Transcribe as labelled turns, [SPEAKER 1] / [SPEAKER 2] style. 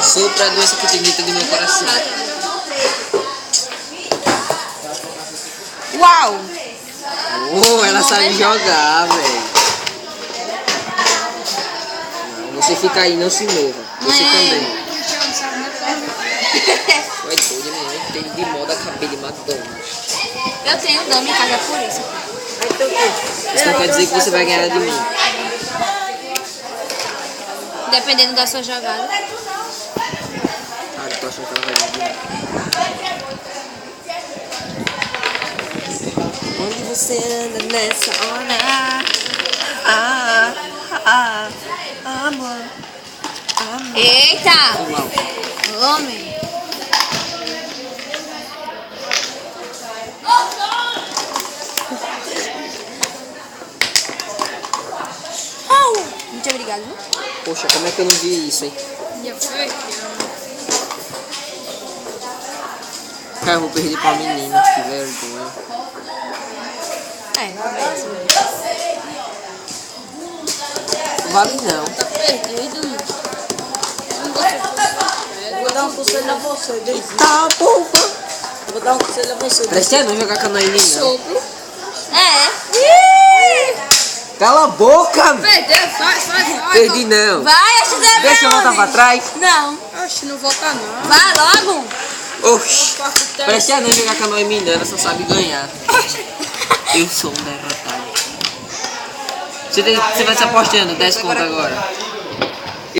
[SPEAKER 1] Sopra a doença que tem dentro do meu coração.
[SPEAKER 2] Uau!
[SPEAKER 1] Oh, ela sabe jogar, velho. Você fica aí, não se mova. Você também. Vai doida, minha mãe tem de moda cabelo de McDonald's.
[SPEAKER 2] Eu tenho dama em casa por isso.
[SPEAKER 1] Isso não quer dizer que você vai ganhar de mim.
[SPEAKER 2] Dependendo da sua jogada.
[SPEAKER 1] Ah, eu tô achando que ela vai ganhar de mim. Onde você anda nessa hora? Amor.
[SPEAKER 2] Eita!
[SPEAKER 1] Uau.
[SPEAKER 2] Homem! Muito obrigado.
[SPEAKER 1] Poxa, como é que eu não vi isso, hein? Cara, eu vou perder pra menina, que vergonha. Não vale não.
[SPEAKER 3] Vou dar um conselho a você, Deise.
[SPEAKER 1] Tá, porra.
[SPEAKER 3] Vou dar um conselho a você.
[SPEAKER 1] Preste a não jogar canoa em mim, não.
[SPEAKER 2] É.
[SPEAKER 1] Cala a boca!
[SPEAKER 3] Perdeu, faz.
[SPEAKER 1] Perdi não.
[SPEAKER 2] Vai, acho que é
[SPEAKER 1] Deixa eu voltar pra trás.
[SPEAKER 2] Não.
[SPEAKER 3] Oxe, não volta não.
[SPEAKER 2] Vai logo.
[SPEAKER 1] Oxi. Preste a não jogar canoa em mim, não. Ela só sabe ganhar. Eu sou um derrotado. Você vai se apostando 10 conto agora.